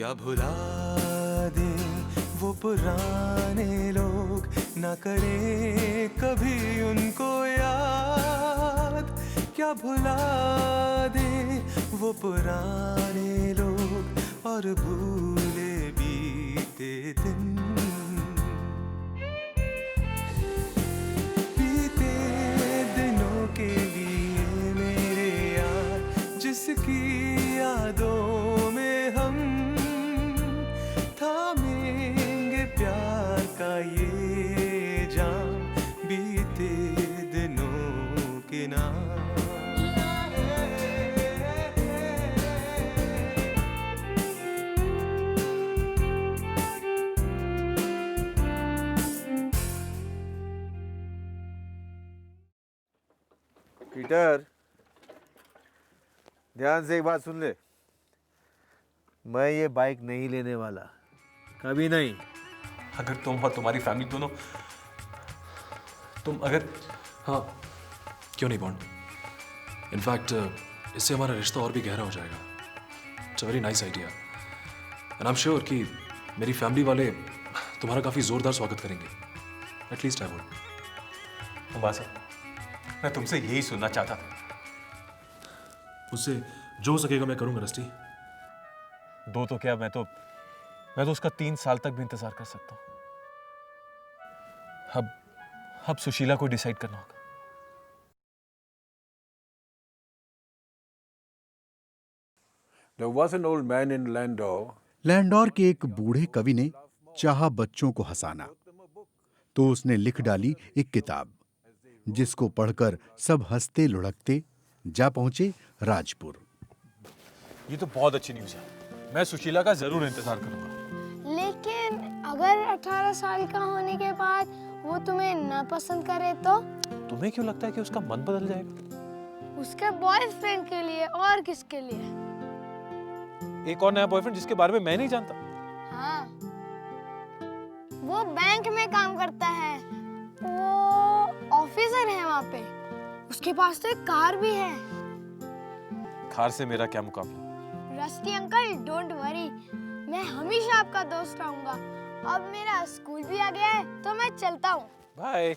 क्या भुला दे वो पुराने लोग, ना करें कभी उनको याद। क्या भुला दे वो पुराने लोग और भूले बीते दिन। बीते दिनों के लिए मेरे यार, जिसकी यादों में हम थामेंगे प्यार का ये जाम, बीते दिनों के नाम। पीटर, ध्यान से एक बात सुन ले। मैं ये बाइक नहीं लेने वाला, कभी नहीं। अगर तुम और तुम्हारी फैमिली दोनों, तुम अगर, हाँ क्यों नहीं बॉन्ड। इनफैक्ट इससे हमारा रिश्ता और भी गहरा हो जाएगा। It's a very nice idea and I am sure कि मेरी फैमिली वाले तुम्हारा काफ़ी ज़ोरदार स्वागत करेंगे। At least I would. मुबासा, मैं तुमसे यही सुनना चाहता था। मुझसे जो हो सकेगा मैं करूँगा रस्टी। दो तो क्या, मैं तो उसका 3 साल तक भी इंतजार कर सकता हूँ। अब सुशीला को डिसाइड करना होगा। There was an old man in Landor. Landour के एक बूढ़े कवि ने चाहा बच्चों को हंसाना, तो उसने लिख डाली एक किताब, जिसको पढ़कर सब हंसते लुढ़कते जा पहुंचे राजपुर। ये तो बहुत अच्छी न्यूज़ है। मैं सुशीला का जरूर इंतजार करूंगा। लेकिन अगर 18 साल का होने के बाद वो तुम्हें ना पसंद करे तो? तुम्हें क्यों लगता है कि उसका मन बदल जाएगा? उसके बॉयफ्रेंड के लिए और किसके लिए? एक और नया बॉयफ्रेंड जिसके बारे में मैं नहीं जानता? हाँ, वो बैंक में काम करता है, वो ऑफिसर है वहाँ पे। उसके पास तो एक कार भी है। कार से मेरा क्या मुकाबला? रस्टी अंकल, डोंट वरी, मैं हमेशा आपका दोस्त रहूंगा। अब मेरा स्कूल भी आ गया है तो मैं चलता हूँ। बाय।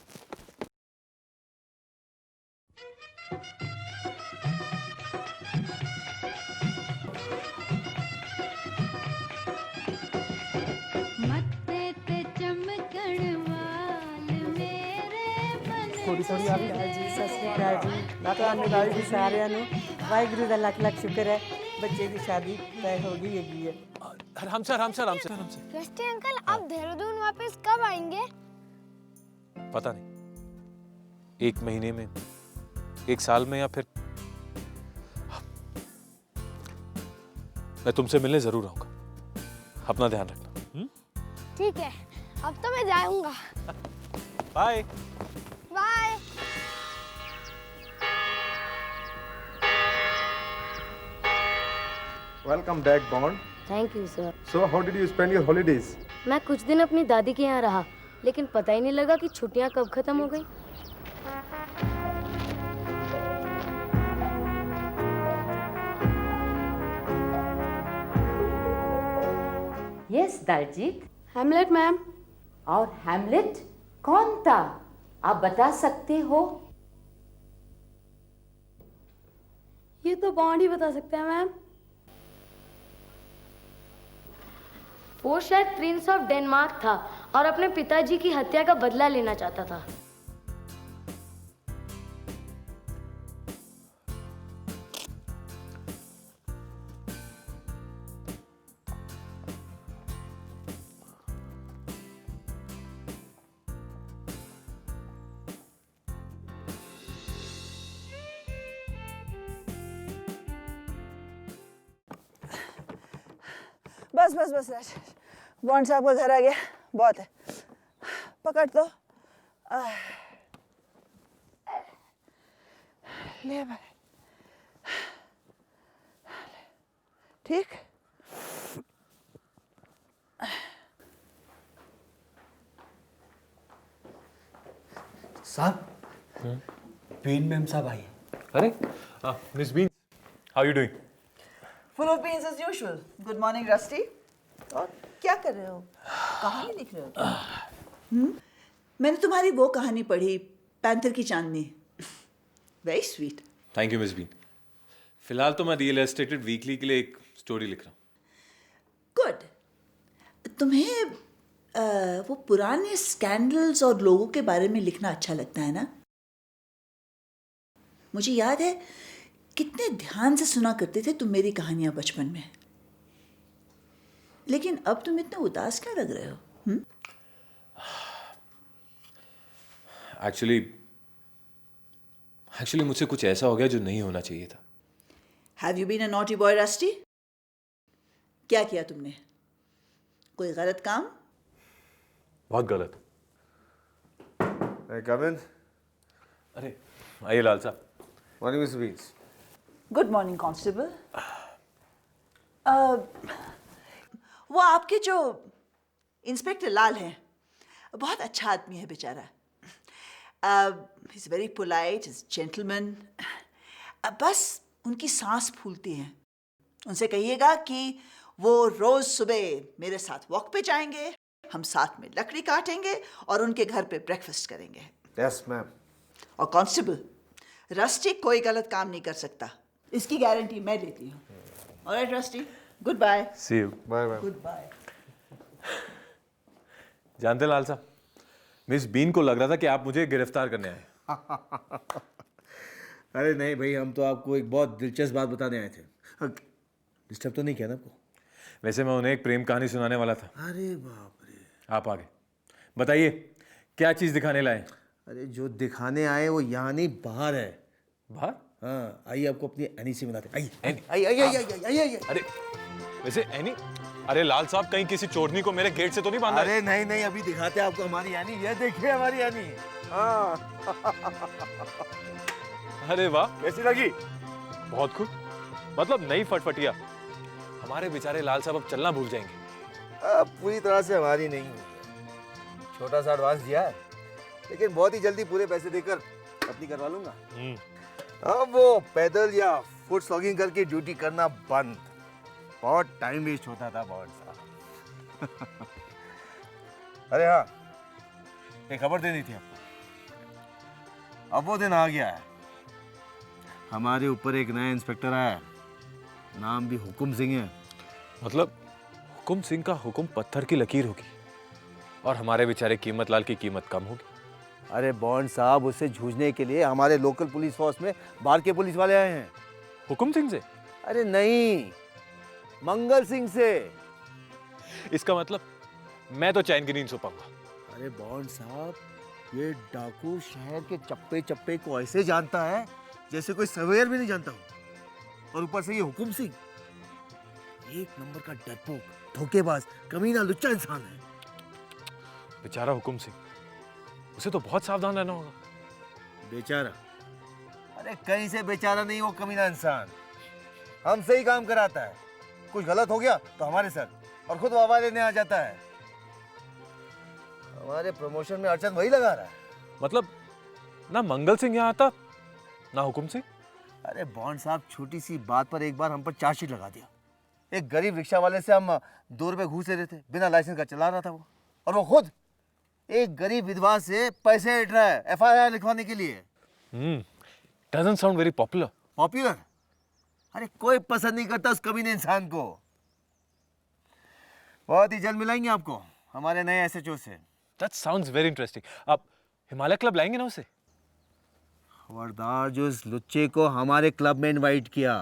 थोड़ी आप जी सत श्री अकाल जी। ਤੁਹਾਨੂੰ ਨਾਲ ਜੀ ਸਾਰਿਆਂ ਨੂੰ ਵਾਹਿਗੁਰੂ ਦਾ ਲੱਖ ਲੱਖ ਸ਼ੁਕਰ है, बच्चे की शादी तय हो गई है। आराम से। रस्टी अंकल, आप देहरादून वापस कब आएंगे? पता नहीं, 1 महीने में, 1 साल में, या फिर मैं तुमसे मिलने जरूर आऊंगा। अपना ध्यान रखना। ठीक है, अब तो मैं जाऊंगा। Bye. Bye. Welcome back, Bond. Thank you sir. So, how did you spend your holidays? मैं कुछ दिन अपनी दादी के यहाँ रहा, लेकिन पता ही नहीं लगा कि छुट्टियाँ कब खत्म हो गई। यस दलजीत। हेमलेट मैम। और हेमलेट कौन था, आप बता सकते हो? ये तो बॉन्ड ही बता सकते हैं मैम। वो शायद प्रिंस ऑफ डेनमार्क था और अपने पिताजी की हत्या का बदला लेना चाहता था। बस बॉन्ड साहब का घर आ गया, बहुत है। पकड़ तो ले भाई, ठीक। साहब, बीन मैम साहब आई। अरे Miss Bean, how you doing? Full of beans as usual. Good morning, Rusty. और क्या कर रहे हो? कहानी लिख रहे हो क्या? मैंने तुम्हारी वो कहानी पढ़ी, पैंथर की चांदनी। Very sweet. Thank you miss Bean. फिलहाल तो मैं द इलस्ट्रेटेड वीकली के लिए एक स्टोरी लिख रहा हूँ। गुड। तुम्हें वो पुराने स्कैंडल्स और लोगों के बारे में लिखना अच्छा लगता है ना? मुझे याद है कितने ध्यान से सुना करते थे तुम मेरी कहानियां बचपन में। लेकिन अब तुम इतने उदास क्यों लग रहे हो? एक्चुअली मुझसे कुछ ऐसा हो गया जो नहीं होना चाहिए था। Have you been a naughty boy, Rusty? क्या किया तुमने? कोई गलत काम? बहुत गलत। Come in. अरे आइए लाल साहब। Morning, Mr. Beans. Good morning constable. वो आपके जो इंस्पेक्टर लाल हैं, बहुत अच्छा आदमी है बेचारा। Is very polite, is gentleman. बस उनकी सांस फूलती है। उनसे कहिएगा कि वो रोज सुबह मेरे साथ वॉक पे जाएंगे, हम साथ में लकड़ी काटेंगे और उनके घर पे ब्रेकफास्ट करेंगे। Yes, ma'am. और कांस्टेबल, रस्टी कोई गलत काम नहीं कर सकता, इसकी गारंटी मैं लेती हूँ। Alright Rusty, good bye. See you. Bye, ma'am. Good bye. जानते लाल साहब, मिस बीन को लग रहा था कि आप मुझे गिरफ्तार करने आए। अरे नहीं भाई, हम तो आपको एक बहुत दिलचस्प बात बताने आए थे। डिस्टर्ब तो नहीं किया ना आपको? वैसे मैं उन्हें एक प्रेम कहानी सुनाने वाला था। अरे बाप रे। आप आगे बताइए, क्या चीज दिखाने लाए? अरे जो दिखाने आए वो यहाँ नहीं, बाहर है। बाहर? हाँ, आइए आपको अपनी एनी से मिलाते। आइए एनी? आइए आइए आइए आइए आइए आइए। अरे वैसे एनी? अरे लाल साहब, कहीं किसी चोरनी को मेरे गेट से तो नहीं बांधा? अरे नहीं नहीं, अभी दिखाते हैं आपको हमारी यानी। ये देखिए हमारी यानी। हाँ। अरे वाह, कैसी लगी? बहुत खूब। मतलब नई फटफटिया। हमारे बेचारे लाल साहब अब चलना भूल जाएंगे। पूरी तरह से हमारी नहीं हुई है। छोटा सा एडवांस दिया है, लेकिन बहुत ही जल्दी पूरे पैसे देकर अपनी करवा लूंगा। अब वो पैदल या फुट स्लॉगिंग करके ड्यूटी करना बंद। बहुत टाइम वेस्ट होता था बॉन्ड साहब। अरे हाँ, एक खबर देनी थी आपको। अब वो दिन आ गया है। हमारे ऊपर एक नया इंस्पेक्टर आया है, नाम भी हुकुम सिंह है। मतलब हुकुम सिंह का हुक्म पत्थर की लकीर होगी और हमारे बेचारे कीमत लाल की कीमत कम होगी। अरे बॉन्ड साहब, उससे जूझने के लिए हमारे लोकल पुलिस फोर्स में बाहर के पुलिस वाले आए हैं। हुकुम सिंह से? अरे नहीं, मंगल सिंह से। इसका मतलब मैं तो चैन की नींद सो पाऊंगा। अरे बॉन्ड साहब, ये डाकू शहर के चप्पे चप्पे को ऐसे जानता है जैसे कोई सर्वेयर भी नहीं जानता हो। और ऊपर से ये हुकुम सिंह, एक नंबर का डरपोक, धोखेबाज, कमीना, लुच्चा इंसान है। बेचारा हुकुम सिंह, उसे तो बहुत सावधान रहना होगा। बेचारा? अरे कहीं से बेचारा नहीं, वो कमीना इंसान हमसे ही काम कराता है। कुछ गलत हो गया तो हमारे सर, और खुद वाह लेने आ जाता है। हमारे प्रमोशन में अड़चन वही लगा रहा है। मतलब ना मंगल सिंह यहाँ आता, ना हुकुम सिंह। अरे बॉन्ड साहब, छोटी सी बात पर एक बार हम पर चार्जशीट लगा दिया। एक गरीब रिक्शा वाले से हम 2 रुपए घूस ले रहे थे, बिना लाइसेंस का चला रहा था वो। और वो खुद एक गरीब विधवा से पैसे लेट रहा है FIR लिखवाने के लिए। Doesn't sound very popular. Popular? अरे कोई पसंद नहीं करता उस कमीने इंसान को। बहुत ही जल्द मिलाएंगे आपको हमारे नए SHO से। That sounds very interesting. आप हिमालय क्लब लाएंगे ना उसे? खबरदार जो इस लुच्चे को हमारे क्लब में इनवाइट किया।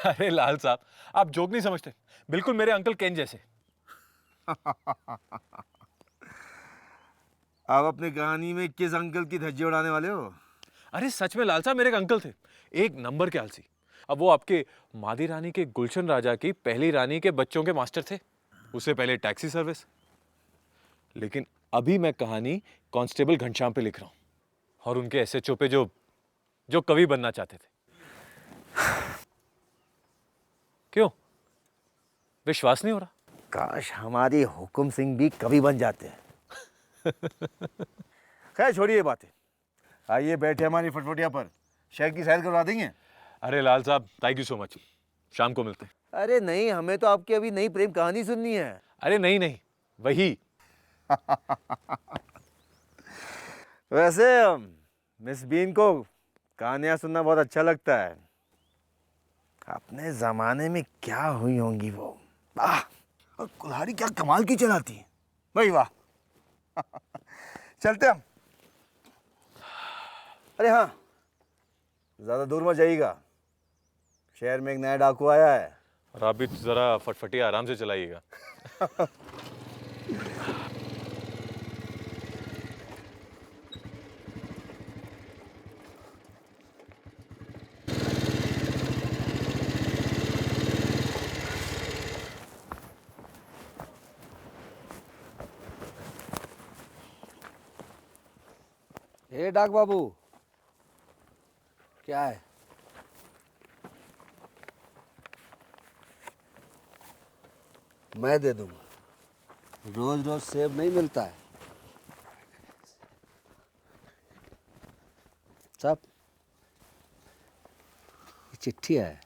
अरे लाल साहब, आप जोक नहीं समझते, बिल्कुल मेरे अंकल केन जैसे। आप अपनी कहानी में किस अंकल की धज्जी उड़ाने वाले हो? अरे सच में लाल साहब, मेरे एक अंकल थे, एक नंबर के आलसी। अब वो आपके मादी रानी के गुलशन राजा की पहली रानी के बच्चों के मास्टर थे। उससे पहले टैक्सी सर्विस। लेकिन अभी मैं कहानी कांस्टेबल घनश्याम पे लिख रहा हूं, और उनके SHO पे जो कवि बनना चाहते थे। क्यों, विश्वास नहीं हो रहा? काश हमारे हुकुम सिंह भी कभी बन जाते हैं। खैर छोड़िए ये बातें, आइए बैठे हमारी फटफटिया पर, शहर की सैर करवा देंगे। अरे लाल साहब, थैंक यू सो मच। शाम को मिलते हैं। अरे नहीं, हमें तो आपकी अभी नई प्रेम कहानी सुननी है। अरे नहीं नहीं, वही। वैसे मिस बीन को कहानियां सुनना बहुत अच्छा लगता है। अपने जमाने में क्या हुई होंगी वो। वाह, और कुल्हाड़ी क्या कमाल की चलाती है भाई, वाह। चलते हम। अरे हाँ, ज्यादा दूर मत जाइएगा, शहर में एक नया डाकू आया है। और आप भी जरा फटफटी आराम से चलाइएगा। हे डाक बाबू, क्या है? मैं दे दूंगा, रोज रोज सेब नहीं मिलता है। सब ये चिट्ठी है।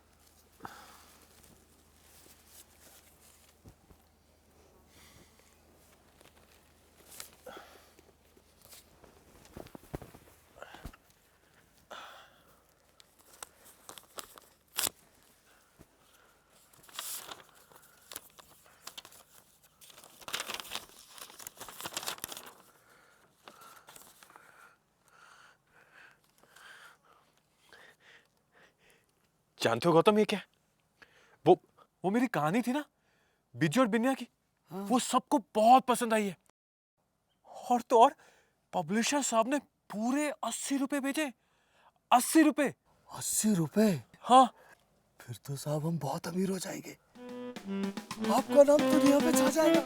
जानते हो गौतम, ये क्या है? वो मेरी कहानी थी ना, बिज्जू और बिन्या की। वो सबको बहुत पसंद आई है। और तो और पब्लिशर साहब ने पूरे 80 रुपए भेजे। 80 रुपए। 80 रुपए? हाँ। फिर तो साहब हम बहुत अमीर हो जाएंगे। आपका नाम दुनिया में छा जाएगा।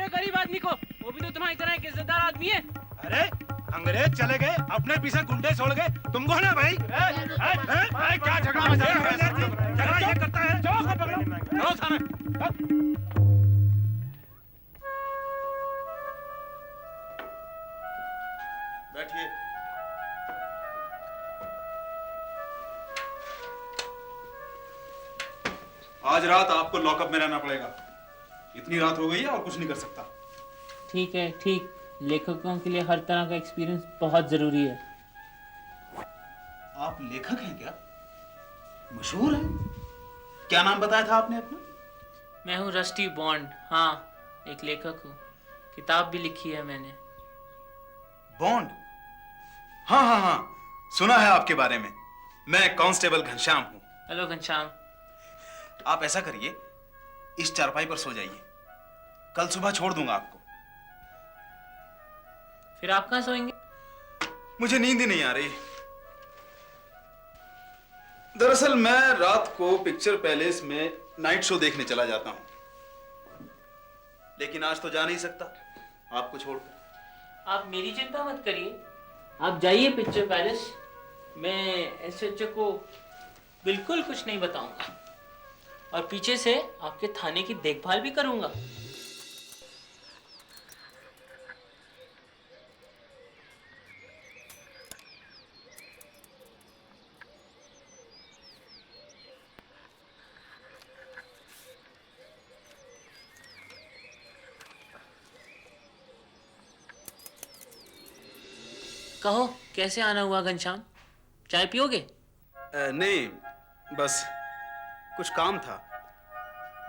गरीब आदमी को, वो भी तो तुम्हारी तरह एक इज्जतदार आदमी है। अरे अंग्रेज चले गए, अपने पीछे गुंडे छोड़ गए, तुमको ना भाई। क्या झगड़ा मचा रहा है? झगड़ा ये करता है। चलो थाने। बैठिए। आज रात आपको लॉकअप में रहना पड़ेगा। इतनी रात हो गई है और कुछ नहीं कर सकता। ठीक है, ठीक। लेखकों के लिए हर तरह का एक्सपीरियंस बहुत जरूरी है। आप लेखक हैं क्या? मशहूर हैं? क्या नाम बताया था आपने अपना? मैं हूँ रस्टी बॉन्ड। हाँ, एक लेखक हूँ। किताब भी लिखी है मैंने। बॉन्ड? हाँ हाँ हाँ, सुना है आपके बारे में। मैं कांस्टेबल घनश्याम हूँ। हेलो घनश्याम। आप ऐसा करिए, इस चारपाई पर सो जाइए, कल सुबह छोड़ दूंगा आपको। फिर आप कहाँ सोएंगे? मुझे नींद ही नहीं आ रही। दरअसल मैं रात को पिक्चर पैलेस में नाइट शो देखने चला जाता हूं, लेकिन आज तो जा नहीं सकता आपको छोड़कर। आप मेरी चिंता मत करिए, आप जाइए पिक्चर पैलेस। मैं एसएचओ को बिल्कुल कुछ नहीं बताऊंगा और पीछे से आपके थाने की देखभाल भी करूंगा। कहो, कैसे आना हुआ घनश्याम? चाय पियोगे? नहीं, बस कुछ काम था।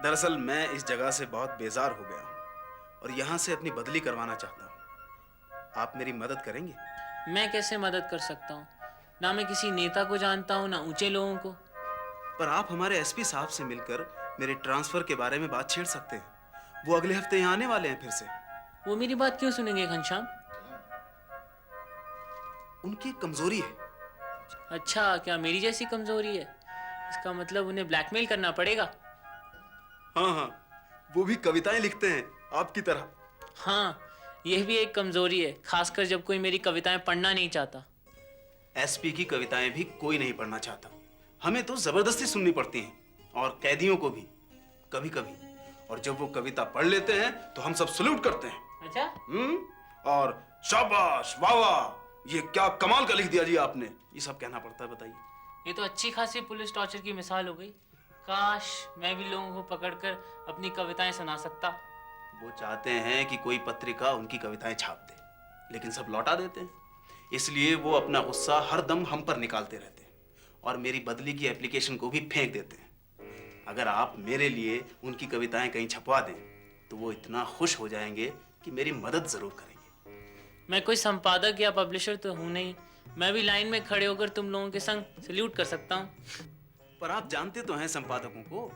दरअसल मैं इस जगह से बहुत बेजार हो गया हूं। और यहाँ से अपनी बदली करवाना चाहता हूँ। आप मेरी मदद करेंगे? मैं कैसे मदद कर सकता हूँ? ना मैं किसी नेता को जानता हूँ, ना ऊंचे लोगों को। पर आप हमारे एसपी साहब से मिलकर मेरे ट्रांसफर के बारे में बात छेड़ सकते हैं। वो अगले हफ्ते यहाँ आने वाले हैं फिर से। वो मेरी बात क्यों सुनेंगे घनश्याम? उनकी एक कमजोरी है। अच्छा, क्या मेरी जैसी कमजोरी है? इसका मतलब उन्हें ब्लैकमेल करना पड़ेगा। हाँ हाँ, वो भी कविताएं लिखते हैं आपकी तरह। हाँ, यह भी एक कमजोरी है, खासकर जब कोई मेरी कविताएं पढ़ना नहीं चाहता। एसपी की कविताएं भी कोई नहीं पढ़ना चाहता। हमें तो जबरदस्ती सुननी पड़ती हैं, और कैदियों को भी कभी कभी। और जब वो कविता पढ़ लेते हैं तो हम सब सल्यूट करते हैं। अच्छा? और शाबाश, वाह वाह, ये क्या कमाल का लिख दिया जी आपने, ये सब कहना पड़ता है। बताइए। ये तो अच्छी खासी पुलिस टॉर्चर की मिसाल हो गई। काश मैं भी लोगों को पकड़कर अपनी कविताएं सुना सकता। वो चाहते हैं कि कोई पत्रिका उनकी कविताएं छाप दे, लेकिन सब लौटा देते हैं। इसलिए वो अपना गुस्सा हर दम हम पर निकालते रहते हैं और मेरी बदली की एप्लीकेशन को भी फेंक देते हैं। अगर आप मेरे लिए उनकी कविताएं कहीं छपवा दें तो वो इतना खुश हो जाएंगे कि मेरी मदद जरूर करेंगे। मैं कोई संपादक या पब्लिशर तो हूं नहीं, मैं भी लाइन में खड़े होकर तुम लोगों के संग सल्यूट कर सकता हूं। पर आप जानते तो हैं संपादकों को।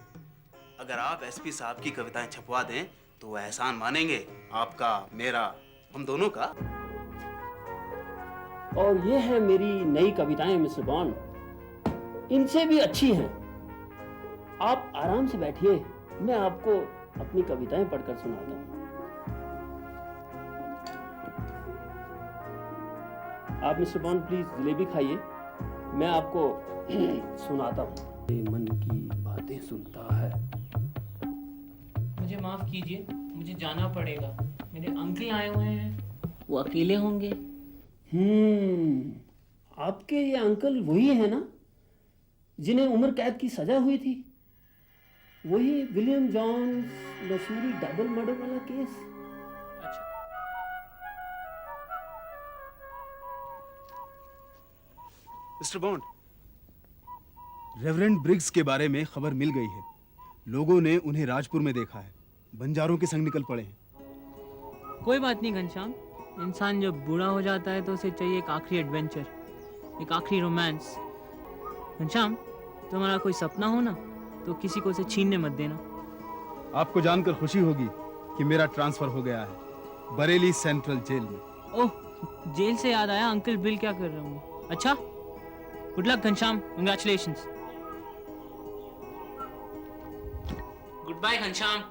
अगर आप एसपी साहब की कविताएं छपवा दें तो वो एहसान मानेंगे आपका, मेरा, हम दोनों का। और ये है मेरी नई कविताएं मिस्टर बॉन्ड, इनसे भी अच्छी हैं। आप आराम से बैठिए, मैं आपको अपनी कविताएं पढ़कर सुनाता हूँ। आप मिस्टर बॉन्ड प्लीज जलेबी खाइए, मैं आपको सुनाता हूँ। मन की बातें सुनता है। मुझे माफ कीजिए, मुझे जाना पड़ेगा। मेरे अंकल आए हुए हैं, वो अकेले होंगे। आपके ये अंकल वही है ना जिन्हें उम्र कैद की सजा हुई थी? वही विलियम जॉन लसूरी डबल मर्डर वाला case? Mister bond, reverend Briggs के बारे में खबर मिल गई है। लोगों ने उन्हें राजपुर में देखा है, बंजारों के संग निकल पड़े हैं। कोई बात नहीं घनश्याम, इंसान जब बूढ़ा हो जाता है तो उसे चाहिए एक आखिरी एडवेंचर, एक आखिरी रोमांस। घनश्याम, तुम्हारा कोई सपना हो ना तो किसी को उसे छीनने मत देना। आपको जानकर खुशी होगी कि मेरा ट्रांसफर हो गया है बरेली सेंट्रल जेल में। ओह, जेल से याद आया, अंकल बिल क्या कर रहे होंगे। अच्छा, good luck Ghanshyam, congratulations. Good bye Ghanshyam.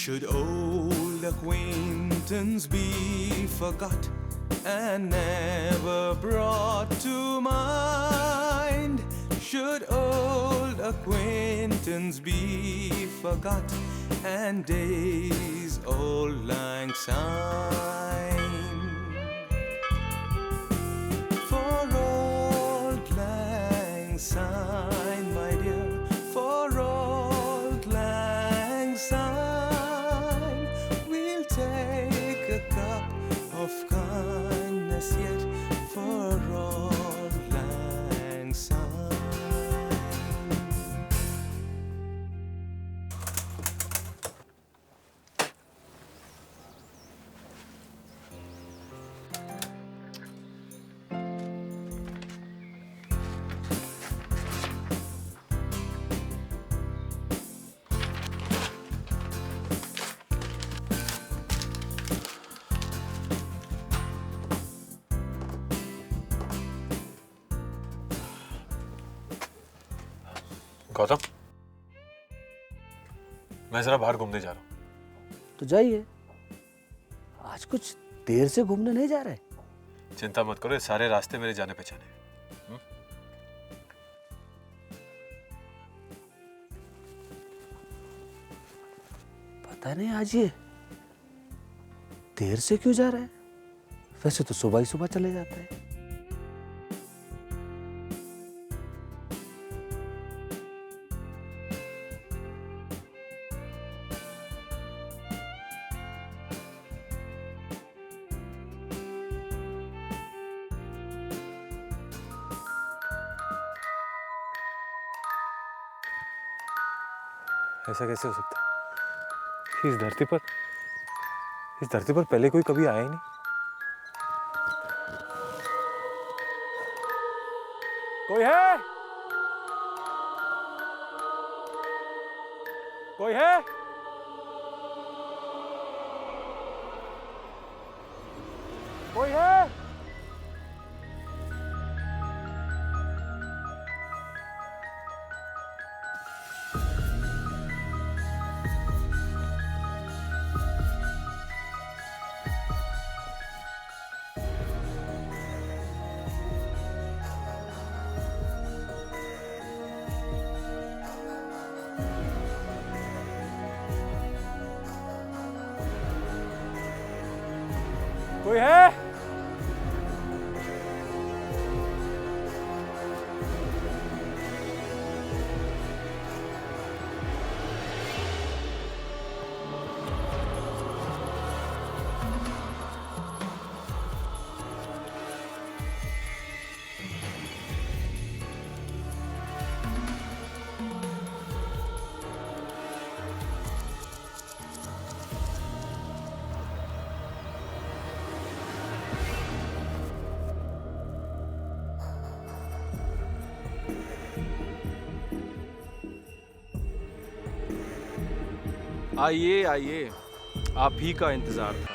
Should old acquaintance be forgot and never brought to mind? Should old acquaintance be forgot and days old lang syne? For old lang syne, my dear, for old lang syne, we'll take a cup of kindness yet for old lang syne. Gautam, मैं जरा बाहर घूमने जा रहा हूँ। तो जाइए, आज कुछ देर से घूमने नहीं जा रहे? चिंता मत करो, ये सारे रास्ते मेरे जाने पहचाने। पता नहीं आज ये देर से क्यों जा रहा है। वैसे तो सुबह ही सुबह चले जाता है। ऐसा कैसे हो सकता है? इस धरती पर पहले कोई कभी आया ही नहीं। कोई है? कोई है? कोई है? कोई है? आइए आइए, आप ही का इंतजार था।